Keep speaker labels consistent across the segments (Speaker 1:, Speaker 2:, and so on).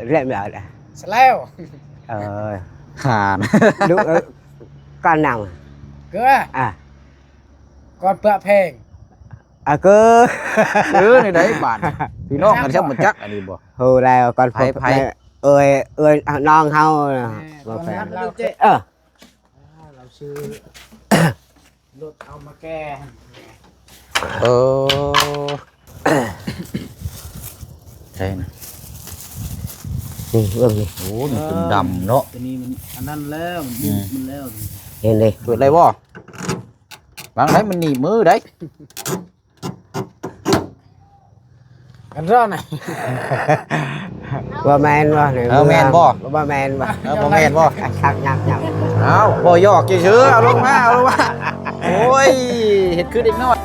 Speaker 1: เล่นแบบ
Speaker 2: สแล้ว
Speaker 1: เออ
Speaker 3: ห่าน
Speaker 1: ดูcon nào
Speaker 2: เกลือ
Speaker 1: à
Speaker 2: ก่อนเปลือกเพลง
Speaker 1: à cứ
Speaker 3: ในไหนบ้านพี่น้องกันช่างมันจักอันนี้บ่
Speaker 1: hồi này con
Speaker 3: Phải, phải.
Speaker 1: ơi ơi non hao
Speaker 2: ตอนนั้นเรา
Speaker 1: ờ
Speaker 2: เราซื้อรถเอามาแก้
Speaker 3: เออใช่นะ
Speaker 1: đi ương đi
Speaker 3: โอ้มันเป็นดำเนาะ
Speaker 2: ตัวนี้มันอันนั้นแล้วมันยุบมันแล้ว
Speaker 1: lên đi
Speaker 3: เปิดอะไรบ่บางไหนมันหนีบมือได้
Speaker 2: กันร้อนไหน
Speaker 1: bơ men bơ này
Speaker 3: Ờ, men bơ.
Speaker 1: bơ men bơ
Speaker 3: บ่แม่นบ่
Speaker 1: sắc nhạc nhạc
Speaker 3: เอาบ่ยอกเฉยๆเอาลงมาเอาลงมาโอ้ยเฮ็ดคือเด็กน้อย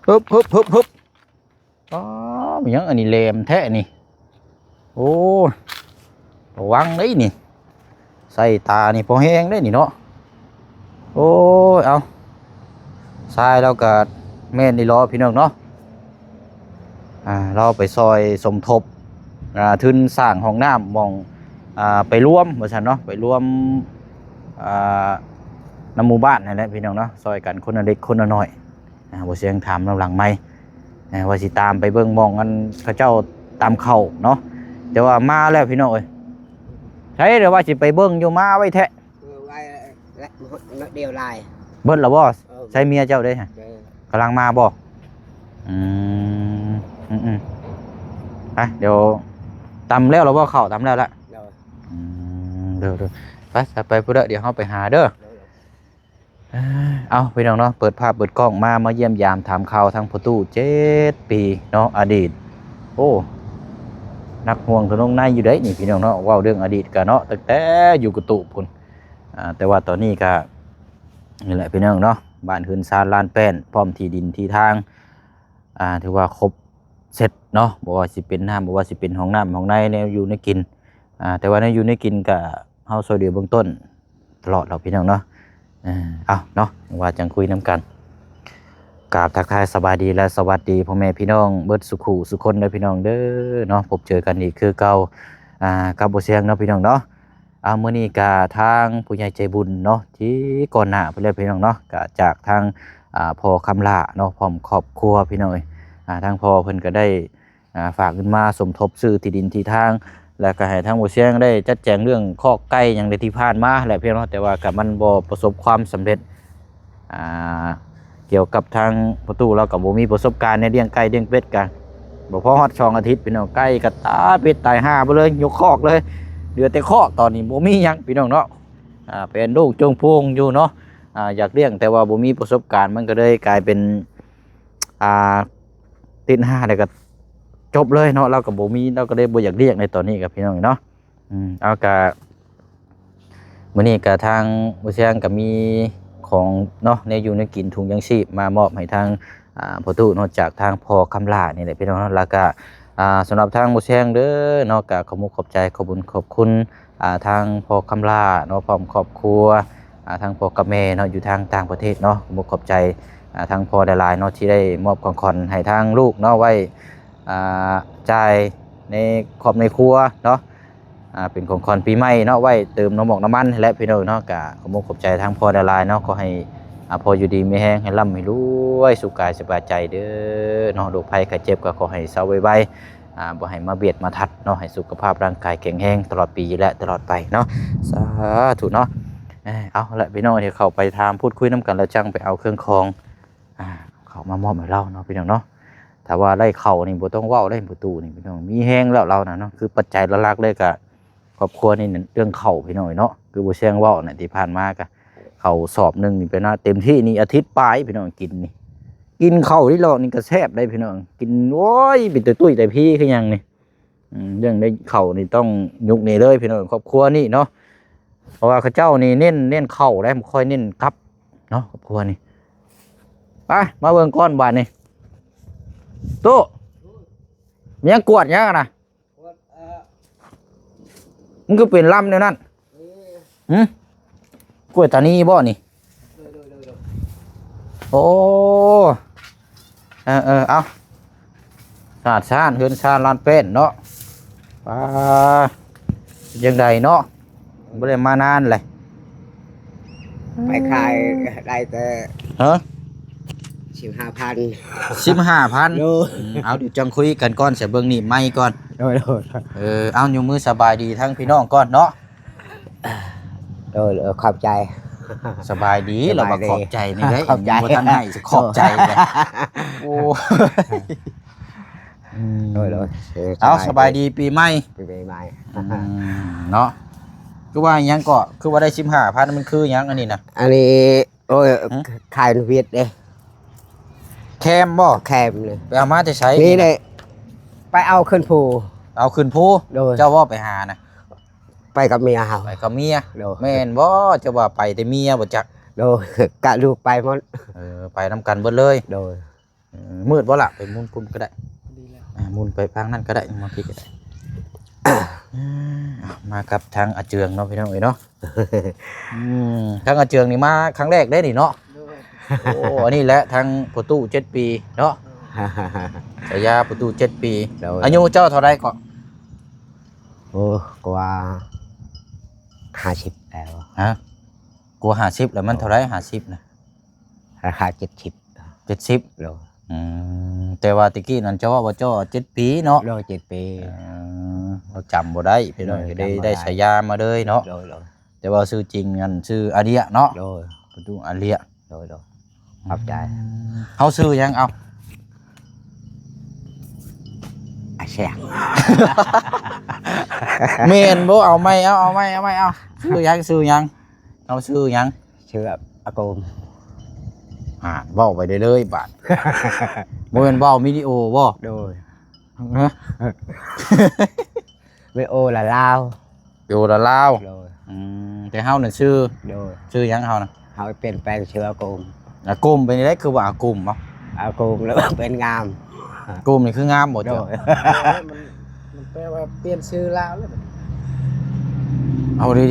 Speaker 3: ฮึบฮึบฮึบฮึบอ๋อมีหยังอันนี้แหลมแท้นี่โอ้ระวังได้นี่ใส่ตานี่พอแห้งได้นี่เนาะโอ้ยเอาทรายเราก็แม่นนี่รอพี่น้องเนาะเราไปซอยสมทบทุนสร้างห้องน้ำมองไปร่วมว่าซั่นเนาะไปร่วมน้ำหมู่บ้านนั่นแหละพี่น้องเนาะซอยกันคนละเล็กคนละน้อยบ่เสียงถามเราหลังไม้ว่าสิตามไปเบิ่งมองกันเขาเจ้าตามเข้าเนาะแต่ว่ามาแล้วพี่น้องเอ้ยใช่เดี๋ยวว่าสิไปเบิ่งอยู่มาไว้แท้
Speaker 1: đều lại
Speaker 3: เบิ่นแล้วบ่ใช้เมียเจ้าเด้ฮะกำลังมาบ่อืมไปเดี๋ยวตำแล้วเราบ่เข้าตำแล้วละ
Speaker 1: rồi
Speaker 3: เด้อไปไปพุ่นเด้อเดี๋ยวเฮาไปหาเด้อเอาพี่น้องเนาะเปิดภาพเปิดกล้องมาเยี่ยมยามถามข่าวทางประตู7 ปีเนาะอดีตโอ้นักห่วงถนนในอยู่ได้นี่พี่น้องเนาะเว้าเรื่องอดีตกันเนาะตั้งแต่อยู่กระตุพุ่นแต่ว่าตอนนี้ก็นี่แหละพี่น้องเนาะบ้านเฮือนซานลานแป้นพร้อมที่ดินที่ทางถือว่าครบเสร็จเนาะบ่ว่าสิเป็นน้ำบ่ว่าสิเป็นห้องน้ำห้องในแนวอยู่ในกินแต่ว่าในอยู่ในกินก็เฮาช่วยเหลือเบื้องต้นตลอดเราพี่น้องเนาะเอาเนาะว่าจังคุยน้ำกันกราบทักทายสบายดีและสวัสดีพ่อแม่พี่น้องเบิดสุขุสุคนเด้อพี่น้องเด้อเนาะพบเจอกันอีกคือเก่ากับบ่เสียงเนาะพี่น้องเนาะมื้อนี้ก็ทางผู้ใหญ่ใจบุญเนาะที่ก่อนหน้าเพิ่นเลยพี่น้องเนาะก็จากทางพ่อคำลาเนาะพร้อมครอบครัวพี่น้องเอ้ยทางพ่อเพิ่นก็ได้ฝากเงินมาสมทบซื้อที่ดินที่ทางแล้วก็ให้ทางบ่เสียงได้จัดแจงเรื่องคอกไก่อย่างได้ที่ผ่านมาแหละพี่น้องแต่ว่าก็มันบ่ประสบความสำเร็จเกี่ยวกับทางประตูเราก็บ่มีประสบการณ์ในเลี้ยงไก่เลี้ยงเป็ดกันบ่พอฮอด2 อาทิตย์พี่น้องไก่ก็ตายเป็ดตายห่าไปเลยยกคอกเลยเหลือแต่คอกตอนนี้บ่มีหยังพี่น้องเนาะเป็นลูกจงพวงอยู่เนาะอยากเลี้ยงแต่ว่าบ่มีประสบการณ์มันก็เลยกลายเป็นติดห่าแล้วก็จบเลยเนาะเราก็บ่มีเราก็ได้บ่อยากเลี้ยงในตอนนี้กับพี่น้องเนาะเอาก็มื้อนี้ก็ทางบ่เชียงก็มีของเนาะในอยู่ในกินถุงยังชีพมามอบให้ทางพ่อตู้นอกจากทางพ่อคำลานี่แหละพี่น้องเนาะแล้วก็สำหรับทางบ่เชียงเด้อเนาะก็ขอมุกขอบใจขอบคุญขอบคุณทางพ่อคำลาเนาะพร้อมครอบครัวทางพ่อกับแม่เนาะอยู่ทางต่างประเทศเนาะขอมุกขอบใจทางพ่อหลายๆเนาะที่ได้มอบของขวัญให้ทางลูกเนาะไว้จ่ายในครอบในครัวเนาะเป็นของขวัญปีใหม่เนาะไว้เติมน้ำหมอกน้ำมันและพี่น้องเนาะกะขอมุกขอบใจทางพ่อหลายๆเนาะขอให้พออยู่ดีมีแห้งให้ร่ำให้รวยสุขกายสบายใจเด้อเนาะโรคภัยไข้เจ็บก็ขอให้เศร้าไวๆบ่ให้มาเบียดมาทัดเนาะให้สุขภาพร่างกายแข็งแรงตลอดปีและตลอดไปเนาะสาธุเนาะเอาละพี่น้องเดี๋ยวเข้าไปทำพูดคุยน้ำกันแล้วจังไปเอาเครื่องคองเขามามอบให้เราเนาะพี่น้องเนาะแต่ว่าไล่เข่านี่บ่ต้องว่าวไล่ประตูนี่พี่น้องมีแห้งแล้วเรานะเนาะคือปัจจัยหลักๆเลยกะครอบครัวนี่เรื่องเข่าพี่น้องเนาะคือบ่เชียงว่าวเนี่ยที่ผ่านมากะเข่าสอบนึงนี่เป็นว่าเต็มที่นี่อาทิตย์ปลายพี่น้องกินนี่กินเข่าที่เรานี่ก็แซ่บได้พี่น้องกินโอ้ยเป็นตุ้ยแต่พี่คือยังนี่เรื่องได้เข่านี่ต้องยุกนี่เลยพี่น้องครอบครัวนี่เนาะเพราะว่าเขาเจ้านี่เน้นเข่าได้ไม่ค่อยเน้นครับเนาะครอบครัวนี่ไปมาเบิ่งก้อนบาทนี่ตู้ยังกวดยังนะมันก็เป็นลำเนี่ยนั่น กล้วยตานีบ่นี่โอ้เอาสาดซ่านเฮือนซ่านลานเป็นเนาะป้ายังไดเนาะบ่ได้มานานเลย
Speaker 1: ไปขายได้แต่
Speaker 3: ฮะ
Speaker 1: 15,000
Speaker 3: 15,000
Speaker 1: โดย
Speaker 3: เอาเดี๋ยวจังคุยกันก่อนเสียเบิ่งนี่ไม่ก่อน
Speaker 1: โดย
Speaker 3: เอาอยู่มือสบายดีทั้งพี่น้องก่อนเนาะ
Speaker 1: ขอบใจ
Speaker 3: สบายดีเรามาขอบใจนี่ได้
Speaker 1: ขอบใจ
Speaker 3: บ่ทันให้จะขอบใจเลยโอ้
Speaker 1: โดย
Speaker 3: เอาสบายดีปีใหม่
Speaker 1: ปีใหม่
Speaker 3: เนาะคือว่าหยังก็คือว่าได้15,000มันคือหยังอันนี้นะ
Speaker 1: อันนี้โอ้ยขายเวียดเด้
Speaker 3: แคมบ่
Speaker 1: แคมเลย
Speaker 3: ไปเอามาจะใช้
Speaker 1: นี่เลยไปเอาขึ้นภู
Speaker 3: เอาขึ้นภู
Speaker 1: โดย
Speaker 3: เจ้าว่าไปหานะ
Speaker 1: ไปกับเมียเฮา
Speaker 3: ไปกับเมีย
Speaker 1: โดย
Speaker 3: แม่นบ่เจะว่าไปแต่เมียบ่จัก
Speaker 1: โดยกะลูกไปหมด
Speaker 3: ไปนํกันเบิดเลย
Speaker 1: โดย
Speaker 3: มืดบ่ล่ะไปมุนพุ่นก็ได้
Speaker 2: ดีแล้ว
Speaker 3: มุนไปทางนั้นก็ได้มาพี่ก็ได้ มากับทางอาเจืองเนาะพี่น้องเอ้ยเนาะทางอาเจืองนี่มาครั้งแรกได้นี่เนาะ
Speaker 2: ด้วย
Speaker 3: โอ้อันนี้แหละทางประตู7 ปีเนาะฉายาประตู7 ปี
Speaker 1: โดย
Speaker 3: อายุเจ้าเท่าไรก็
Speaker 1: โอ้กว่า50แล้ว
Speaker 3: ฮะกลัว50แล้วมันเท่าไร50นะ
Speaker 1: ราคา70
Speaker 3: 70
Speaker 1: โล
Speaker 3: แต่ว่าตะกี้นั่นเจ้าว่าเจ้า7 ปีเนาะ
Speaker 1: โล7 ปี
Speaker 3: เราจำบ่ได้พี่น้อง
Speaker 1: โดย
Speaker 3: ได้
Speaker 1: จำบ่ได้
Speaker 3: ได้ฉายามาเลยเนาะ
Speaker 1: โล
Speaker 3: แต่ว่าชื่อจริงนั่นชื่ออาเดียเนาะ
Speaker 1: โล
Speaker 3: ประตูอาเลีย
Speaker 1: โลขอบใจ
Speaker 3: เฮาซื้อยังเอา
Speaker 1: อาเชียง
Speaker 3: เมนบ่เอาไม่เอาซื้อยังเอาซื้อยัง
Speaker 1: ชื่ออากม
Speaker 3: เว้าไปได้เลยบาดบ่แม่นเว้าวิดีโอบ่
Speaker 1: โดย
Speaker 3: ฮะ
Speaker 1: ไม่โอละลาว
Speaker 3: อยู่ละลาว
Speaker 1: โดย
Speaker 3: แต่เฮานั่นชื่อ
Speaker 1: โดย
Speaker 3: ชื่อยังเฮานะ
Speaker 1: เขาเปลี่ยนแปลงชื่ออากม
Speaker 3: อากุมเป็นได้คือว่าอากุมเนาะ
Speaker 1: อากมแล้วเป็นงาม
Speaker 3: กุมนี่คืองามบ่
Speaker 1: โด
Speaker 3: เจ้าย
Speaker 2: มันแปลว่าเปลี่ยนชื่อลาวแล้ว
Speaker 3: เอาดี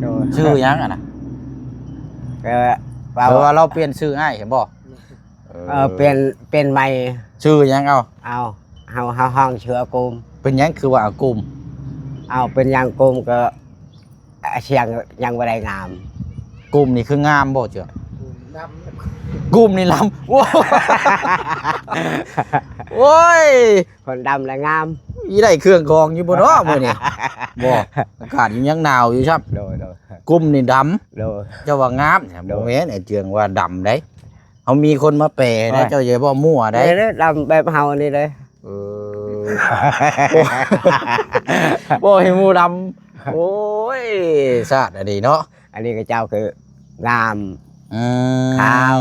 Speaker 1: โดย
Speaker 3: ๆชื่อยังอ่ะนะ
Speaker 1: ก็
Speaker 3: แปลว่าเราเปลี่ยนชื่อให้เห็นบ่
Speaker 1: เปลี่ยนใหม่
Speaker 3: ชื่อยังเอา
Speaker 1: เอาห้องชื่ออากม
Speaker 3: เป็นยังคือว่าอากุม
Speaker 1: เอาเป็นยังกมก็อาเชียงยังบ่ได้งาม
Speaker 3: กุมนี่คืองามบ่เจ้า
Speaker 2: ด
Speaker 3: กุมนี่ลำโอ้โอ้ย
Speaker 1: คนดำและงาม
Speaker 3: อีได้เครื่องกรองอยู่บ่เนาะมื้อนี้บ่อากาศยังหนาวอยู่ครับ
Speaker 1: โดย
Speaker 3: กุมนี่ดำ
Speaker 1: โดย
Speaker 3: เจ้าว่างามบ่แม่นไอ้เจืองว่าดำได้เฮามีคนมาแปลนะเจ้าอย่าบ่มั่วได้
Speaker 1: ได้ดำแบบเฮานี่เลย
Speaker 3: เออบ่ให้หมู่ดำโอ้ยซาดอันนี้เนาะ
Speaker 1: อันนี้ก็เจ้าคืองาม ขาว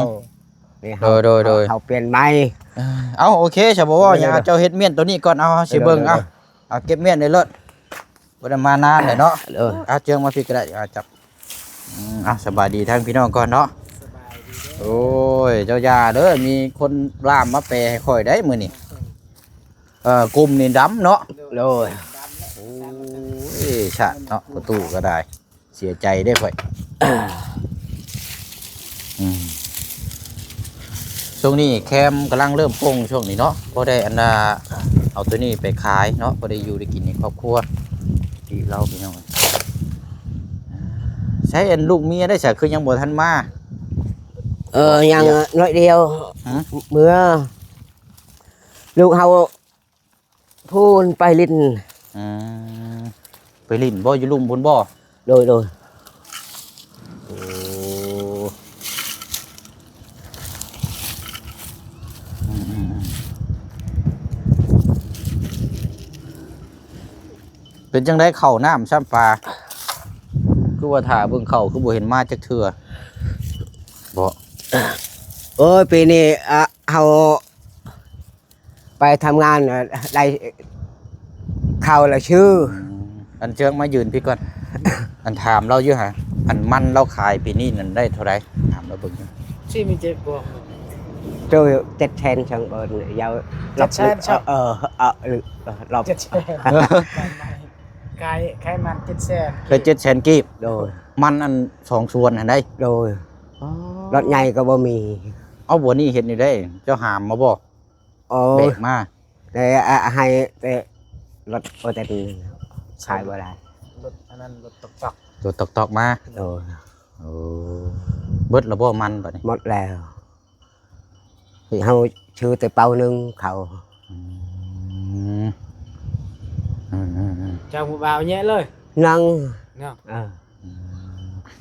Speaker 1: นี่
Speaker 3: โดย
Speaker 1: เขาเปลี่ยนใหม่
Speaker 3: เอาโอเคใช่บ่ว่าอย่าเจ้าเฮ็ดเมียนตัวนี้ก่อนเอาสิเบิ่งเอาเก็บเมียนได้เลิศบ่ได้มานานเลยเนาะ เอาเจืองมาพี่ก็ได้จับเอาสบายดีทั้งพี่น้องก่อนเนาะ
Speaker 2: สบายดีเด้อ
Speaker 3: โอ้ยเจ้ายาเด้อมีคนล่ามมาแปลให้ค่อยได้มื้อนี้กลุ่มนี่ดำเนาะ
Speaker 1: โดย
Speaker 3: โอ้ยชาติเนาะประตูก็ได้ เสียใจได้ค่อยช่วงนี้แคมกำลังเริ่มโป่งช่วงนี้เนาะพอได้อันน่ะเอาตัวนี้ไปขายเนาะพอได้อยู่ได้กินในครอบครัวดีเราพี่น้องใช้อันลูกเมียได้ใช่คือยังบ่ทันมา
Speaker 1: ยังน้อยเดียว
Speaker 3: ฮะ
Speaker 1: เมื่อลูกเฮาพูนไปลิ้น
Speaker 3: ไปลิ่นบ่อยู่ลุมบนบ่
Speaker 1: โดย
Speaker 3: โอ้เป็นจังได้เข้าน้ำซ้ำปลาคือว่าถ่าเบิ่งเข้าคือบ่เห็นมาจักเทื่อบ่
Speaker 1: โอ้ยปีนี้เฮาไปทำงานได้เข้าละชื่อ
Speaker 3: อันเจิงมายืนพี่ก่อน อันถามเราอยู่ฮะอันมันเราขายปีนี้นั่นได้เท่าไหร่ถามเราเบิ่งอยู่
Speaker 2: ที่มีเจ็บบ่
Speaker 1: tôi chết chen chẳng còn giàu
Speaker 2: Chết chen sao?
Speaker 1: lọc
Speaker 2: เจ็ดแชร์ ไข่มัน700,000
Speaker 3: เคย700,000กีบ
Speaker 1: โดย
Speaker 3: มันอัน2ส่วนหั่นได้
Speaker 1: โดยรถใหญ่ก็บ่มี
Speaker 3: เอาบัวนี่เห็นอยู่ได้ เจ้าหามมาบ่
Speaker 1: โอ้
Speaker 3: แบ
Speaker 1: ย
Speaker 3: กมา
Speaker 1: แต่ให้แต่รถโอแต่ขายบ่ได้
Speaker 2: รถอันนั้นรถตอก
Speaker 3: ตัวตอกๆมา
Speaker 1: โดย
Speaker 3: โอ้เบิดแล้วบ่มันบัดนี้
Speaker 1: หมดแล้วเฮาชื่อแต่เป่านึงเขา
Speaker 3: อืมอืม
Speaker 2: ๆเจ้าผู้บ่าวแย่เลย
Speaker 1: นั่ง
Speaker 2: เนาะ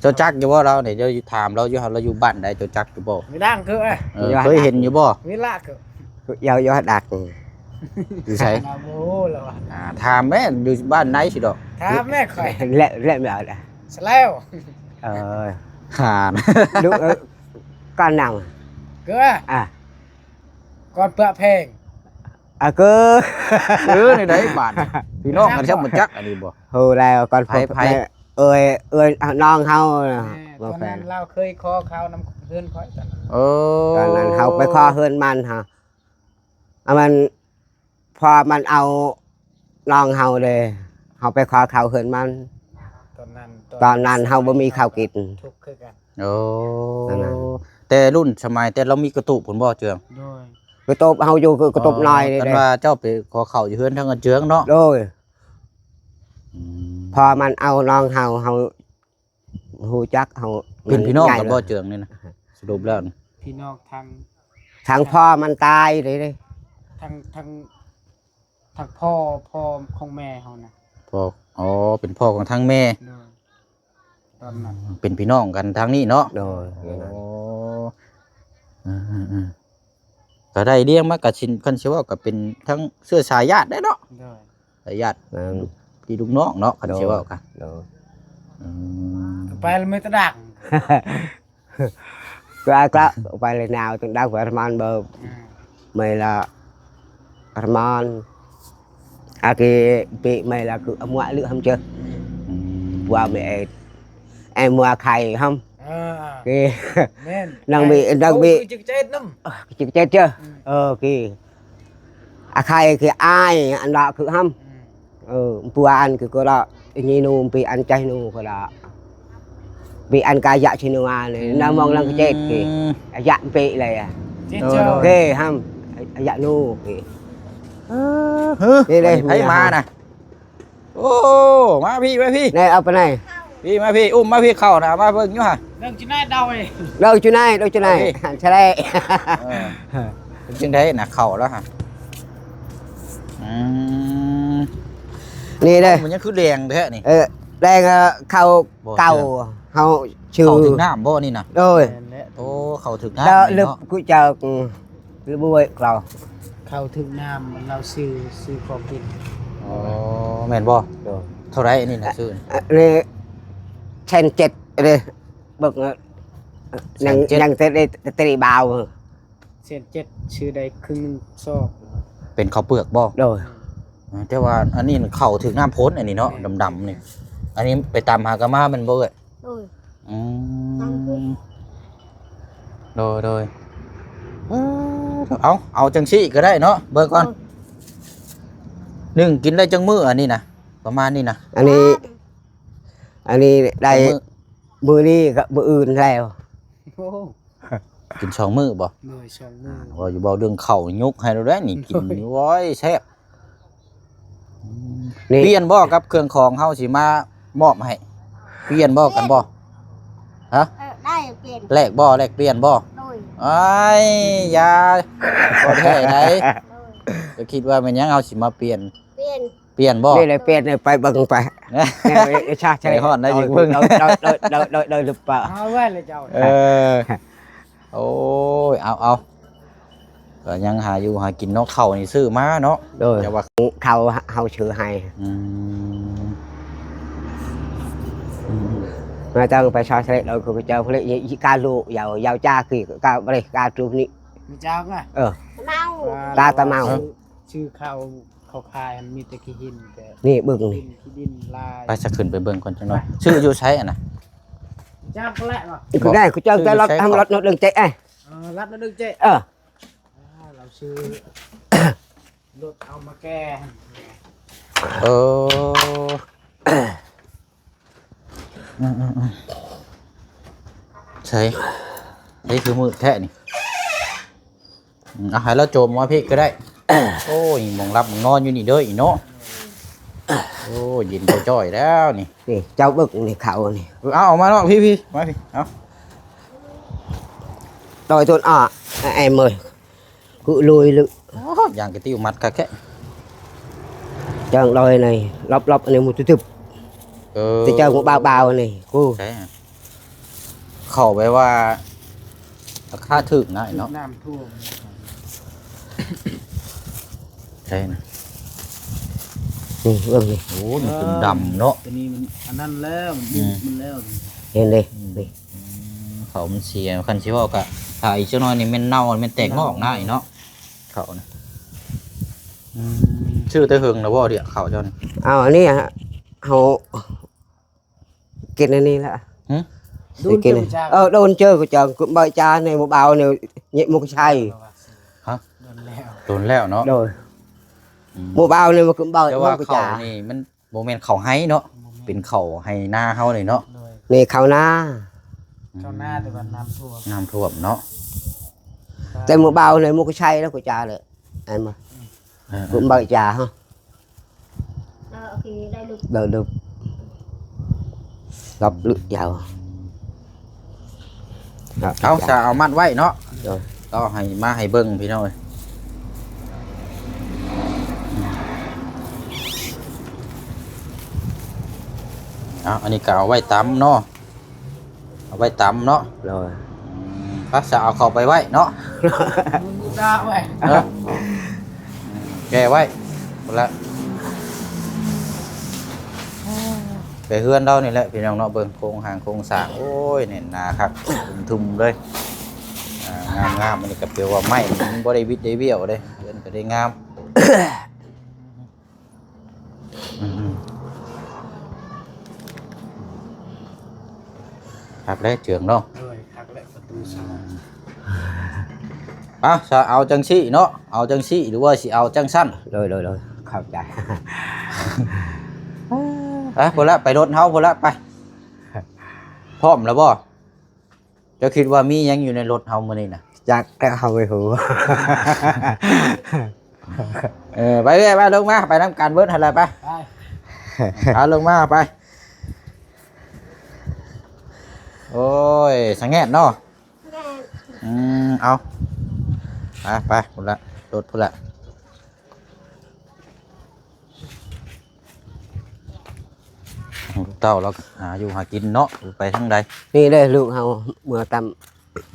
Speaker 3: เจ้าจักอยู่บ่เราเนี่ยเจ้าถามเราอยู่เราอยู่บ้านใดเจ้าจักอยู่บ่
Speaker 2: มีดังคือเอ้ย
Speaker 3: เคยเห็นอยู่บ่
Speaker 2: มีละคือ
Speaker 1: ยาวดัก
Speaker 3: อยู่ไส
Speaker 2: มาโมแล้วว่ะ
Speaker 3: ถามแม่อยู่บ้านไหนสิดอก
Speaker 2: ถามแม่ข่อย
Speaker 1: และไม่เอาละ
Speaker 2: สแล้ว
Speaker 1: เออ
Speaker 3: หาน
Speaker 1: ลูกก้อนนั่ง
Speaker 2: เกือ
Speaker 1: อ่ะ
Speaker 2: ก่อนเปลือกเพลง
Speaker 1: ก็
Speaker 3: ในไหนบ้านพี่น้องกันเช่ามันจักอันนี้บ่
Speaker 1: โหแล้วก่อน
Speaker 3: ไผ
Speaker 1: เอ้ยน้องเฮา
Speaker 2: ตอนนั้นเราเคยขอข้าวนำเพื่อนข่อยตอนนั้น
Speaker 1: ตอนนั้นเฮาไปขอเฮือนมันฮะมันพอมันเอาน้องเฮาเลยเฮาไปขอข้าวเฮือนมัน
Speaker 2: ตอน
Speaker 1: นั้นเฮาบ่มีข้าวกิน
Speaker 2: ทุกข์คือกัน
Speaker 3: โอ้
Speaker 1: นั่นน่ะ
Speaker 3: แต่รุ่นสมัยแต่เรามีกระตุกผลบ่เจือง
Speaker 2: โดย
Speaker 1: กระตบเฮาอยู่คือกระตบน้อยนี่
Speaker 3: กัน
Speaker 1: เด้
Speaker 3: ว่าเจ้าไปขอเข้าอยู่เฮือนทางกันเจืองเนาะ
Speaker 1: โดยพอมันเอาน้องเฮาฮู้จักเฮา
Speaker 3: เป็นพี่น้อง
Speaker 1: ใหญ่
Speaker 3: กัน
Speaker 1: เลย
Speaker 3: บ่เจืองนี่นะสรุปแล้วนี่
Speaker 2: พี่น้องทาง
Speaker 1: ทางพ่อมันตายเลยเด้
Speaker 2: ทางพ่อของแม่เขานะ
Speaker 3: พ่ออ๋อเป็นพ่อของทางแม่
Speaker 2: โดยตอนนั้น
Speaker 3: เป็นพี่น้องกันทางนี้เนาะ
Speaker 1: โดย
Speaker 3: โอ้อืมก็ได้เลี้ยงมากับชินคันสิว่าก็เป็นทั้งเสื้อสายญาติได้เนาะ
Speaker 2: โดย
Speaker 3: สายญาติ
Speaker 1: นั่น
Speaker 3: พี่ลูกน้องเนาะคันสิว่ากัน
Speaker 1: โดย
Speaker 3: อืม
Speaker 2: ไปแล้วไม่ตะดัก
Speaker 1: ก็ไปเลยnào từng đau phải man bờ mày là man cái bị mày là cứ âm ngoại lựa không chưa
Speaker 3: อืม
Speaker 1: qua mẹ em mua khay không
Speaker 2: เออ
Speaker 1: cái
Speaker 2: แม่น
Speaker 1: đang bị
Speaker 2: จึกเจ็ดน้ำ
Speaker 1: chịu chết chưa cái khay cái ai ăn đó cứ không bùa ăn cứ có đó như nu bị ăn chay nu có đó bị ăn cay dạ trên nu này nó mong lăng cái chết kì dạ bị này à
Speaker 2: เจ็ดเจ้า
Speaker 1: ok không dạ nu kì
Speaker 3: นี่
Speaker 1: đây
Speaker 3: ให้มานะโอ้มาพี่มาพี่
Speaker 1: này ở bên này
Speaker 3: พี่มาพี่อุ้มมาพี่เข้านะมาเบิ่งอยู่ฮะ
Speaker 2: เรื่องจีน่าเดาเอง
Speaker 1: đâu chỗ này xe đây
Speaker 3: เป็นจังได๋น่ะเข้าแล้วฮะอืม
Speaker 1: nè đây
Speaker 3: มันยังคือแดงแท้นี่
Speaker 1: đây khâu
Speaker 3: Bộ
Speaker 1: cầu khâu
Speaker 3: เข้าถึ
Speaker 1: trừ
Speaker 3: งน้ำบ่นี่น่ะ
Speaker 1: rồi
Speaker 3: โอ้เข้าถึง
Speaker 1: đó
Speaker 3: น้ำนี่
Speaker 1: lực
Speaker 3: เนาะ
Speaker 1: của chờ lực bùi cầu
Speaker 2: เข้าถึงน้ำเราซื้อของกิน
Speaker 3: อ๋อแม่นบ่
Speaker 1: rồi
Speaker 3: เท่าไรอันนี่น่ะซื้อ
Speaker 1: nè sen chết đây bực nhằng tới đây tới bao
Speaker 2: เส้นเจ็ดชื่อใดครึ่งซอก
Speaker 3: เป็นข้าวเปลือกบ่
Speaker 1: rồi
Speaker 3: แต่ว่าอันนี้เข้าถึงน้ำพ้นอันนี้เนาะดำๆนี่อันนี้ไปตามหากะมามันบ่เอ้ย
Speaker 4: rồi
Speaker 3: อืมโดยเอาจังซี่ก็ได้เนาะเบิ่งก่อนหนึ่งกินได้จังมื้ออันนี้นะประมาณนี้นะ
Speaker 1: anh đi đây bữa đi gặp bữa ươn theo
Speaker 2: โอ้
Speaker 3: กินสองมื้อบ่
Speaker 2: หน่วยสองมือ
Speaker 3: ว่าอยู่บ่เรื่องข้าวยุกให้เราได้นี่กินนี่โว้ยแซ่บเป
Speaker 1: nè
Speaker 3: ลี่ยนบ่กับเครื่องของเฮาสิมามอบให้เปลี่ยนบ่กันบ่ฮะ
Speaker 4: đây tiền
Speaker 3: แลกเปลี่ยนบ่
Speaker 4: rồi
Speaker 3: อ้ายอย่าบ่ได้ไหน
Speaker 4: rồi
Speaker 3: จะคิดว่ามันยังเอาสิมาเปลี่ยน
Speaker 4: tiền
Speaker 3: บ่
Speaker 1: đây là pet này phải bưng phải cha
Speaker 3: Để hòn đây dừng bưng.
Speaker 1: đôi lụp
Speaker 2: เอาไว้เลยเจ้า
Speaker 3: เออโอ้ยเอาก็ยังหาอยู่หากินเนาะข้าวนี่ซื้อมาเนาะ
Speaker 1: rồi
Speaker 3: แต่ว่า
Speaker 1: khâu hậu sửa hay
Speaker 3: อืม
Speaker 1: mà tao phải so sánh rồi cô cho phải ca lụ giàu cha kì ca đây ca trục ní
Speaker 2: มีเจ้าไง
Speaker 4: mau
Speaker 1: ตาตะเมา
Speaker 2: ชื่อเขาคายมีแต่ขี้หินแต่
Speaker 1: nè bưng
Speaker 2: ดิ
Speaker 1: nè
Speaker 2: นขี้ดินลาย
Speaker 3: ไปสักขึ้นไปเบิ่งก่อนจังหน่อยชื่ออยู่ใช้อ่ะนะ
Speaker 2: เจ้าก็แหละว่ะ
Speaker 1: cái này cô cho cái lót ham lót nó đừng chạy ai
Speaker 2: รับแล้วดึงเจ๊ เราซื้อ รถเอามาแก้
Speaker 3: เออ ใช่นี่คือมือแท้นี่ให้เราโจมว่าพี่ก็ได้ โอ้ยมองรับมองนอนอยู่นี่เด้ออีเนาะโอ้ยยินจ่อยแล้วนี่
Speaker 1: นี่เจ้าบึกนี่เขานี่
Speaker 3: เอาออกมาเนาะพี่มาพี่เอา
Speaker 1: đòi thôn em ơi cứ lùi lự
Speaker 3: อย่างกระติ้วมัดกะแค่
Speaker 1: chẳng đòi này lọc lọc này một chút thực thì chờ một bao bao này cô
Speaker 3: ใช่เข้าไปว่าราคาถึกนะเนาะ
Speaker 2: น้ำท่วม
Speaker 3: ใช่นะ
Speaker 1: ừ, vâng này
Speaker 3: โอ้มันเป็นดำเนาะ
Speaker 2: ตัวนี้มันอันนั้นแล้วมันดิ้นมันแล้ว
Speaker 1: lên đây này
Speaker 3: เขามันเสียคันชิบอกอะถ้าอีกจักหน้อยนี่มันเน่ามันแตกงอกหน้าอีเนาะเขานะชื่อเตยหึงนะบ่เดี๋ยวเขาเจ้านี่
Speaker 1: anh này họ cái này là
Speaker 2: ดูน
Speaker 1: cái
Speaker 2: เจ้า
Speaker 1: này
Speaker 2: ชา
Speaker 1: đôn chơi của chồng cũng bơi cha này một bao này nhẹ một cái chai
Speaker 2: โดนแล้ว
Speaker 3: โดนแล้วเนาะ
Speaker 1: rồi một bao này mà cũng bơi
Speaker 3: แต่ว่า
Speaker 1: một cái
Speaker 3: เขา
Speaker 1: chả
Speaker 3: นี่มันโมเมนต์เขาให้เนาะเป็นเขาให้หน้าเฮาเลยเนาะ
Speaker 2: โดย
Speaker 1: này khảo na
Speaker 2: เข้าหน้าแต่ว่าน้ำท่วม
Speaker 3: น้ำท่วมเนาะ
Speaker 1: tại một bao này một cái chai đó của cha rồi em mà cũng bơi cha ha
Speaker 4: โอเคได้ลูก
Speaker 1: được được gặp lự giàu
Speaker 3: เอาจะเอามัดไว้เนาะ
Speaker 1: rồi
Speaker 3: ก็ให้มาให้เบิ่งพี่น้อยเอาอันนี้ก็เอาไว้ตำเนาะเอาไว้ตำเนาะ
Speaker 1: rồi
Speaker 3: ก็จะเอาเข้าไปไว้เนาะ
Speaker 2: มึงกูด่าไว้
Speaker 3: เออแกไว้หมดละไปเฮือนเรานี่แหละพี่น้องเนาะเบิ่งโครงหางโครงสร้างโอ้ยเน่นหนาครับทุ่มๆเลยงามๆมันนี่ก็เปรียวว่าไม้มันบ่ได้วิดได้เบี้ยวเด้เฮือนก็ได้งามครับแล้วเจืองเนาะ
Speaker 2: โดยหักและประตูสอง
Speaker 3: จะเอาจังซี่เนาะเอาจังซี่หรือว่าสิเอาจังสั้น
Speaker 1: rồi khảo cha
Speaker 3: พอละไปรถเฮาพอละไปพร้อมแล้วบ่เจะคิดว่ามีหยังอยู่ในรถเฮามื้อนี้น่ะ
Speaker 1: chắc cái không phải hủ
Speaker 3: ไปเรื่อยไปลงมาไปนำการเบิดหั่นล่ะไป
Speaker 2: ไป
Speaker 3: เอาลงมาไปโอ้ยสังแงะเนาะ
Speaker 4: แม่
Speaker 3: เอาไปพุ่นละรถพุ่นละเต้าเราหาอยู่หากินเนาะไปทางใด
Speaker 1: đi đây lượng hầu mưa tầm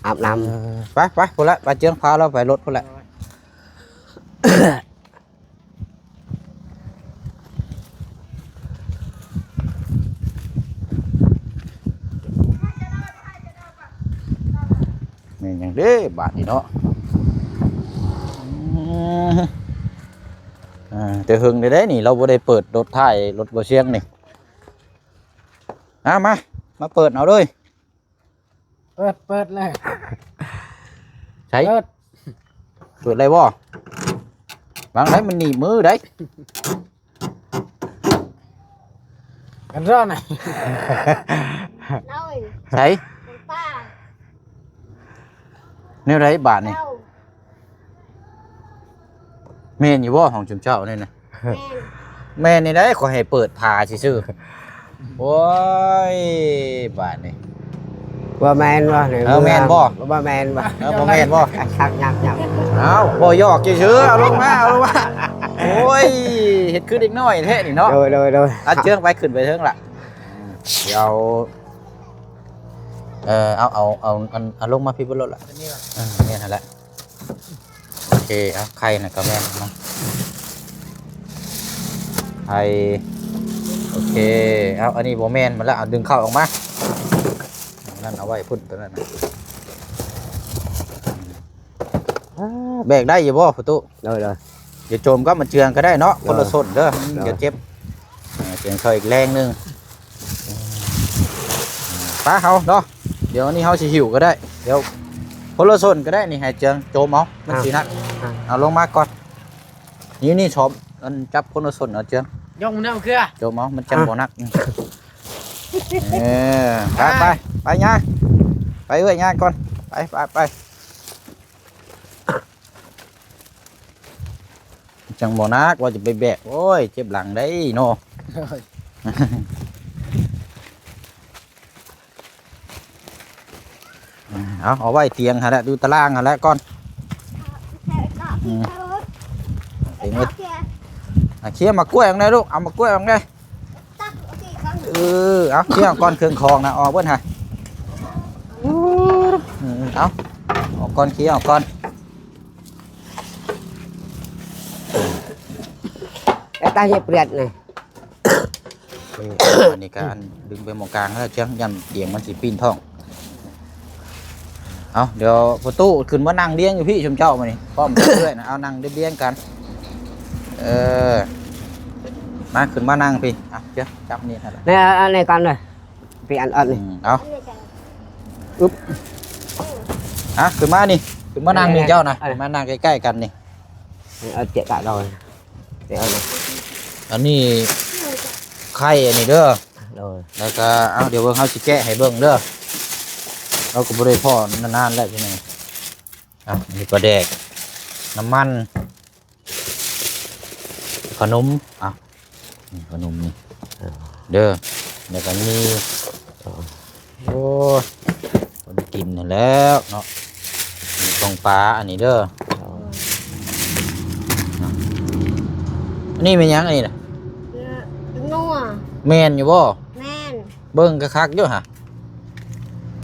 Speaker 1: áp năm
Speaker 3: ไปพุ่นละไปเจียงพาเราไปรถพุ่นละนี่อย่างเด้บาทนี่เนาะแต่หึงได้นี่เราบ่ได้เปิดรถท้ายรถบ่เชียงนี่มาเปิดเอาด้วย
Speaker 2: เปิดเลย
Speaker 3: ใช่
Speaker 2: เปิด
Speaker 3: เปิดอะไรบ่บางไหนมันหนีบมือได้
Speaker 2: กันร้อนไหน
Speaker 4: đâu
Speaker 3: ใช่
Speaker 4: ba
Speaker 3: เนี่ยไรบาทนี่
Speaker 4: đâu
Speaker 3: แม่นอยู่บ่ของจุมเจ้านี่นะ
Speaker 4: men
Speaker 3: แม่นนี่ได้ขอให้เปิดพาซื่อๆโอ้ยบาทนี่
Speaker 1: ba men ba này
Speaker 3: Ờ, men bo.
Speaker 1: ba men ba
Speaker 3: บ่แม่นบ่
Speaker 1: sắc nhạc nhạc
Speaker 3: เอาบ่ยอกซื่อๆเอาลงมาโอ้ยเฮ็ดคือเด็กน้อยแท้นี่เนาะ
Speaker 1: rồi
Speaker 3: เอาเชือกไปขึ้นไปเทิงล่ะเดี๋ยวเอาลงมาพี่บนรถล่ะ
Speaker 2: อันนี้ว่ะ
Speaker 3: เนี่ยนั่นแหละโอเคเอาไข่น่ะก็แม่นเนาะไข่โอเคเอาอันนี้บ่แม่นมาแล้วเอาดึงเข้าออกมานั่นเอาไว้พุ่นตัวนั้นน่ะแบกได้อยู่บ่ประตู
Speaker 1: rồi
Speaker 3: อย่าโจมก็มันเจืองก็ได้เนาะคนละส้นเด้ออย่าเจ็บเจียงเคยอีกแรงหนึงป้าเฮาเนาะเดี๋ยวนี้เฮาสิหิวก็ได้เดี๋ยวคนละส้นก็ได้นี่ให้เจียงโจมเอามันสินักเอาลงมาก่อนนี่ชอบอันจับคนละส้นเอาเจียง
Speaker 2: ยกมือน้ำเกลือ
Speaker 3: โจมเอามันจังบ่นักไปไปย่าไปเอ้ยย่าก่อนไปจังบ่นักว่าจะไปแบกโอ้ยเจ็บหลังได้เนาะเอาไว้เตียงฮะแล้วดูตารางฮะแล้วก่อนเองเคี่ยวมากล้วยอย่างไรลูกเอามากล้วยอย่างไรเอาเคี่ยวก้อนเครื่องคองนะออกเบิ้ลฮะเอาออกก้อนเคี่ยวก้อน
Speaker 1: cái ta dẹp liệt này
Speaker 3: อันนี้การดึงไปหมองกลางแล้วเชียงยันเตียงมันสิปีนท้องเอาเดี๋ยวประตูขึ้นมานั่งเลี้ยงอยู่พี่ชมเจ้ามานี่ป้อมด้วยนะเอานั่งเลี้ยงกันมาขึ้นมานั่งพี่อ่ะเจ้าจับนี่ฮะ
Speaker 1: này này con này vì ăn ẩn này
Speaker 3: เอาอ่ะขึ้นมานี่ขึ้นมานั่งนี่เจ้านะมานั่งใกล้ๆกันนี่
Speaker 1: ẩn chạy cả rồi để ẩn này
Speaker 3: อันนี้ไข่อันนี้เด้อ
Speaker 1: rồi
Speaker 3: แล้วก็เอาเดี๋ยวเบิ่งเฮาสิแกะให้เบิ่งเด้อเราก็บ่ได้พอนานๆแล้วใช่ไหมนี่ปลาแดกน้ำมันขนมนี่ขนมนี่เด้อแล้วก็มีโอ้คนกินนั่นแล้วเนาะมีของปลาอันนี้เด้ออันนี้เป็นหยังอันนี้น่ะ
Speaker 4: นัว
Speaker 3: แม่นอยู่บ่
Speaker 4: แม่น
Speaker 3: เบิ่งคักๆอยู่ฮะ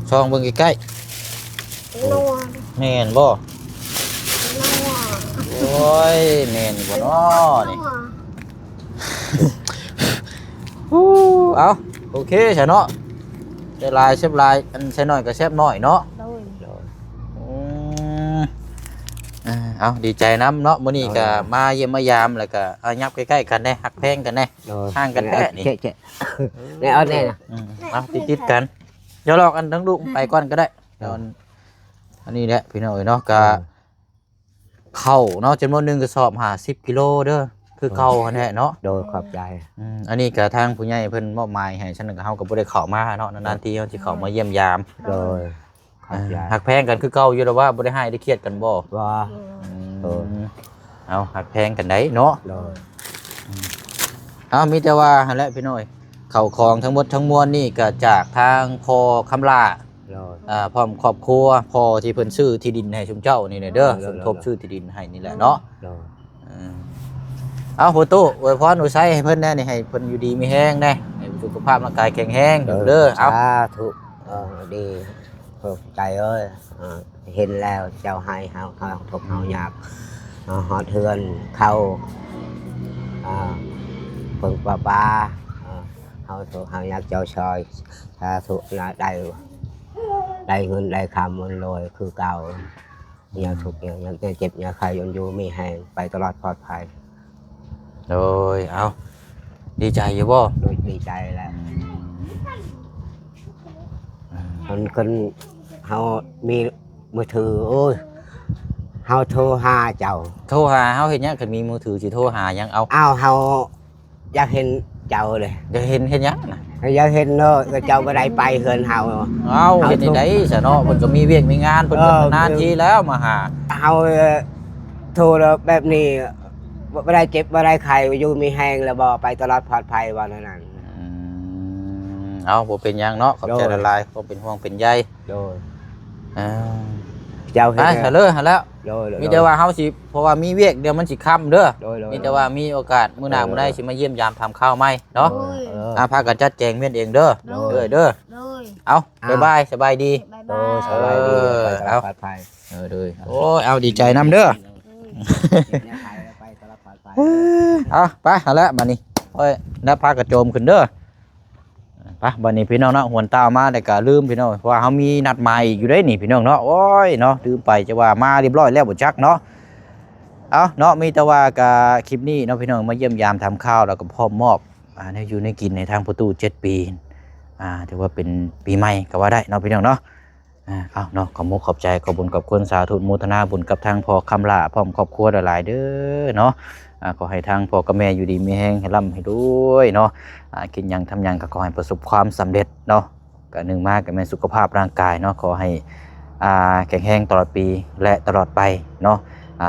Speaker 3: ซองเบิ่งใกล้
Speaker 4: นัว
Speaker 3: ๆแม่นบ่
Speaker 4: นัว
Speaker 3: โอ้ยแม่นอยู่บ่เนาะนี่เอาโอเคใช่เนาะได้ลายเซฟลายอันใช้น้อยก็เซฟน้อยเนาะ
Speaker 4: โดย
Speaker 1: rồi
Speaker 3: เอาดีใจน้ำเนาะมื้อนี้ก็มาเยี่ยมมายามแล้วก็เอายับใกล้ๆกันแน่ฮักแพงกันแน่
Speaker 1: rồi
Speaker 3: Hang cạnh
Speaker 1: này
Speaker 3: cái
Speaker 1: ẩn
Speaker 3: này.
Speaker 1: chạy chạy này ẩn này nè
Speaker 3: เอาติดๆกันเดี๋ยวลอกอันทั้งลูกไปก่อนก็ได้เดี๋ยวอันนี้แหละพี่น้อยเนาะก็เข้าเนาะจำนวน1กระสอบ50 กิโลเด้อคือเข้าอันนี้เนาะ
Speaker 1: rồi khọp dài
Speaker 3: อันนี้ก็ทางผู้ใหญ่เพิ่นมอบหมายให้ฉันก็เฮาก็บ่ได้เข้ามาเนาะนานๆทีเฮาสิเข้ามาเยี่ยมยาม
Speaker 1: rồi khọp dài
Speaker 3: หักแพงกันคือเก่าอยู่แล้วว่าบ่ได้ให้ได้เครียดกันบ่
Speaker 1: và
Speaker 3: เอาหักแพงกันได้เนาะ
Speaker 1: rồi
Speaker 3: เอามีแต่ว่าหั่นแหละพี่น้อยเข้าของทั้งหมดทั้งมวลนี่ก็จากทางพ่อคำลา
Speaker 1: rồi
Speaker 3: พร้อมครอบครัวพ่อที่เพิ่นซื้อที่ดินให้ชุมเจ้านี่แหละเด้อสมทบซื้อที่ดินให้นี่แหละเนาะ
Speaker 1: rồi
Speaker 3: เอาโหตู้อวยพรอวยไสให้เพิ่นแน่นี่ให้เพิ่นอยู่ดีมีแรงแน่ให้สุขภาพร่างกายแข็งแรงเด้อเอา
Speaker 1: สาธุดีใจเอ้ยเห็นแล้วเจ้าให้เฮาทุกเฮาอยากหอดเทือนเข้าเพิ่งป้าเฮาทุกเฮาอยากเจ้าชอยสาธุนะได้เงินได้คำมันลอยคือเก่าอย่าทุกข์อย่าเจ็บอย่าใครยนอยู่มีแหงไปตลอดปลอดภัย
Speaker 3: โดยเอาดีใจอยู่บ่
Speaker 1: โดยดีใจแล้วคนเฮามีมือถือโอ้ยเฮาโทรหาเจ้า
Speaker 3: โทรหาเฮาเฮ็ดหยังคันมีมือถือสิโทรหาหยังเอา
Speaker 1: อ้าวเฮาอยากเห็นเจ้าเลย
Speaker 3: จะเห็นเฮ็ดหยังน่ะ
Speaker 1: อยากเห็นเนาะก็เจ้าบ่ได้ไปเฮือนเฮา
Speaker 3: เอาเฮ็ดได้ซะเนาะเพิ่นก็มีเวียกมีงานเพิ่นก็นานทีแล้วมาหา
Speaker 1: เฮาโทรแล้วแบบนี้บ่ได้เจ็บบ่ได้ไข้อยู่มีแหงแล้วบ่ไปตลอดปลอดภัยว่านั้น
Speaker 3: เอาบ่เป็นหยังเนาะขอบใจ
Speaker 1: โดย
Speaker 3: ละลายบ่เป็นห่วงเป็นใย
Speaker 1: โดย
Speaker 3: อ่า
Speaker 1: เจ้า
Speaker 3: ไป
Speaker 1: เห็น
Speaker 3: ซะเลยหั่นแล้ว
Speaker 1: โดย
Speaker 3: มีแต่ว่าเฮาสิเพราะว่ามีเวียกเดี๋ยวมันสิค่ำเด้อ
Speaker 1: โดย
Speaker 3: มีแต่ว่ามีโอกาสมื้อหน้ามื้อใดสิมาเยี่ยมยามทำข้าวใหม่เนาะ พากันจัดแจงเมียนเองเด้อ
Speaker 4: โดย
Speaker 3: เด้อ
Speaker 4: โดย
Speaker 3: เอาบ๊ายบายสบายดี
Speaker 4: บาย
Speaker 1: โด
Speaker 4: บาย
Speaker 1: สบายดี
Speaker 3: เออ
Speaker 1: ไปตลอดปลอดภัย
Speaker 3: เด้อโอ้ยเอาดีใจนำเด้อ
Speaker 1: ไปตลอดปลอดภัย
Speaker 3: เอาไปเอาละบัดนี้โอ้ยนับพากระโจมขึ้นเด้อไปบัดนี้พี่น้องเนาะหวนตามาแต่ก็ลืมพี่น้องเพราะว่าเฮามีนัดหมายอยู่ได้นี่พี่น้องเนาะโอ้ยเนาะลืมไปจะว่ามาเรียบร้อยแล้วบ่จักเนาะเอาเนาะมีแต่ว่าก็คลิปนี้เนาะพี่น้องมาเยี่ยมยามทำข้าวแล้วก็พร้อมมอบในอยู่ในกินในทางประตู7 ปีถือว่าเป็นปีใหม่ก็ว่าได้เนาะพี่น้องเนาะ เอาเนาะขอบมุกขอบใจขอบบุญขอบคุณสาธุโมทนาบุญกับทางพ่อคำลาพร้อมครอบครัวหลายๆเด้อเนาะขอให้ทางพ่อกับแม่อยู่ดีมีแห้งให้ร่ำให้ด้วยเนาะกินหยังทำหยังก็ขอให้ประสบความสำเร็จเนาะก็หนึ่งมากก็แม่สุขภาพร่างกายเนาะขอให้แข็งแรงตลอดปีและตลอดไปเนาะ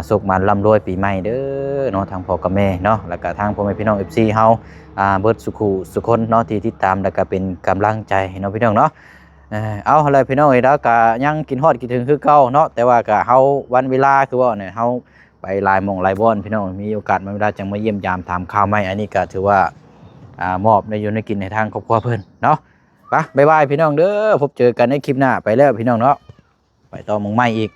Speaker 3: สุขมันร่ำรวยปีใหม่เด้อเนาะทางพ่อกับแม่เนาะแล้วก็ทางพ่อแม่พี่น้อง FC เฮาเบิดสุขุสุคนเนาะที่ติดตามแล้วก็เป็นกำลังใจให้เนาะพี่น้องเนาะเอาอะไรพี่น้องแล้วก็ยังกินฮอดกินถึงคือเก่าเนาะแต่ว่าก็เฮาวันเวลาคือว่าเนี่ยเฮาไปหลายหม่องหลายบ่อนพี่น้องมีโอกาสมาเวลาจังมาเยี่ยมยามถามข่าวใหม่อันนี้ก็ถือว่ามอบในอยู่ในกินในทางครอบครัวเพิ่นเนาะไปบ๊ายบายพี่น้องเด้อพบเจอกันในคลิปหน้าไปแล้วพี่น้องเนาะไปต่อหม่องใหม่อีก